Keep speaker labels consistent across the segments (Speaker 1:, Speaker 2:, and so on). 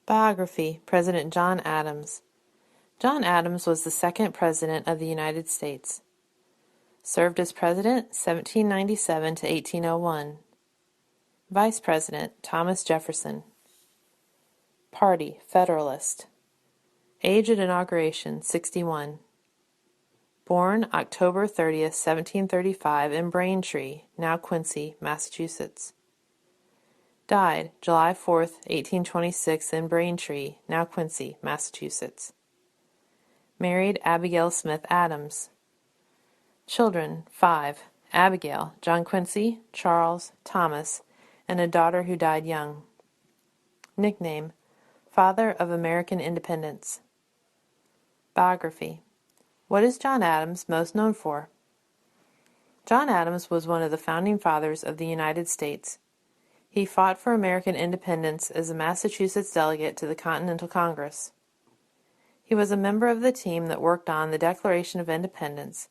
Speaker 1: Biography, President John Adams. John Adams was the second President of the United States. Served as President 1797 to 1801. Vice President Thomas Jefferson. Party, Federalist. Age at inauguration, 61. Born October 30th, 1735 in Braintree, now Quincy, Massachusetts. Died July 4th, 1826 in Braintree, now Quincy, Massachusetts. Married Abigail Smith Adams. Children, 5. Abigail, John Quincy, Charles, Thomas, and a daughter who died young. Nickname, Father of American Independence. Biography. What is John Adams most known for? John Adams was one of the founding fathers of the United States. He fought for American independence as a Massachusetts delegate to the Continental Congress. He was a member of the team that worked on the Declaration of Independence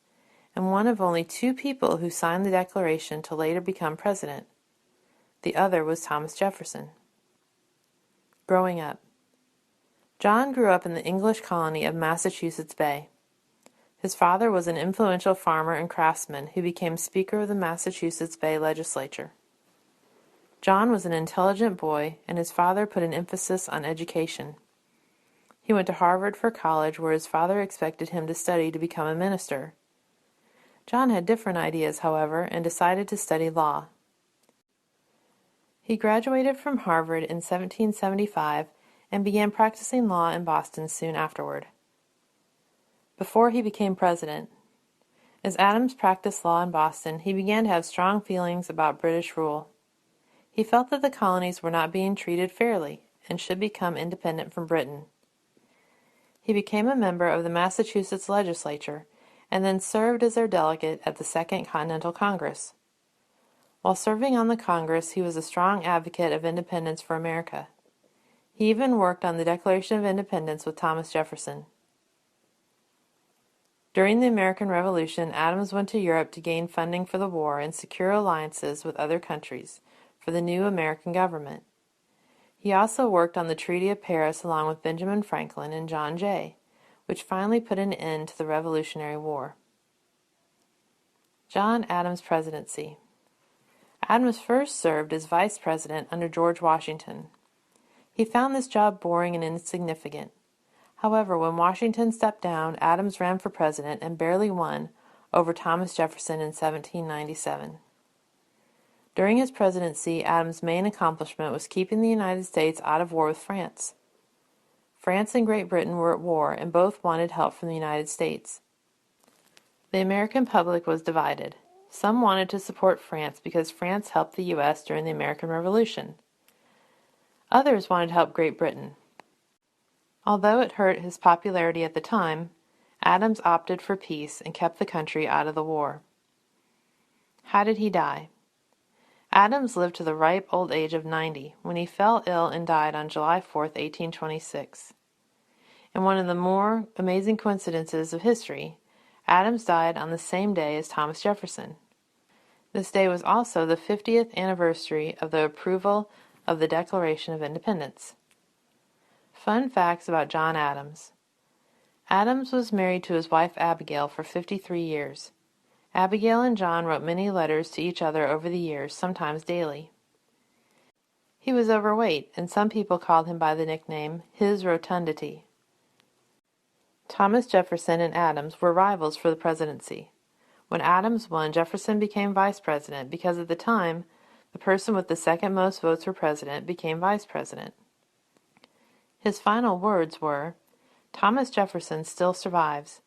Speaker 1: and one of only 2 people who signed the Declaration to later become president. The other was Thomas Jefferson. Growing up. John grew up in the English colony of Massachusetts Bay. His father was an influential farmer and craftsman who became Speaker of the Massachusetts Bay Legislature. John was an intelligent boy, and his father put an emphasis on education. He went to Harvard for college, where his father expected him to study to become a minister. John had different ideas, however, and decided to study law. He graduated from Harvard in 1775 and began practicing law in Boston soon afterward. Before he became president, as Adams practiced law in Boston, he began to have strong feelings about British rule. He felt that the colonies were not being treated fairly and should become independent from Britain. He became a member of the Massachusetts legislature and then served as their delegate at the Second Continental Congress. While serving on the Congress, he was a strong advocate of independence for America. He even worked on the Declaration of Independence with Thomas Jefferson. During the American Revolution, Adams went to Europe to gain funding for the war and secure alliances with other countries for the new American government. He also worked on the Treaty of Paris along with Benjamin Franklin and John Jay, which finally put an end to the Revolutionary War. John Adams' presidency. Adams first served as vice president under George Washington. He found this job boring and insignificant. However, when Washington stepped down, Adams ran for president and barely won over Thomas Jefferson in 1797. During his presidency, Adams' main accomplishment was keeping the United States out of war with France. France and Great Britain were at war, and both wanted help from the United States. The American public was divided. Some wanted to support France because France helped the U.S. during the American Revolution. Others wanted to help Great Britain. Although it hurt his popularity at the time, Adams opted for peace and kept the country out of the war. How did he die? Adams lived to the ripe old age of 90 when he fell ill and died on July 4, 1826. In one of the more amazing coincidences of history, Adams died on the same day as Thomas Jefferson. This day was also the 50th anniversary of the approval of the Declaration of Independence. Fun facts about John Adams. Adams was married to his wife Abigail for 53 years. Abigail and John wrote many letters to each other over the years, sometimes daily. He was overweight, and some people called him by the nickname His Rotundity. Thomas Jefferson and Adams were rivals for the presidency. When Adams won, Jefferson became vice president because at the time, the person with the second most votes for president became vice president. His final words were, "Thomas Jefferson still survives."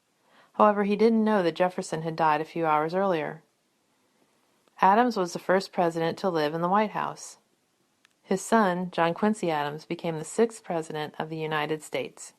Speaker 1: However, he didn't know that Jefferson had died a few hours earlier. Adams was the first president to live in the White House. His son, John Quincy Adams, became the 6th president of the United States.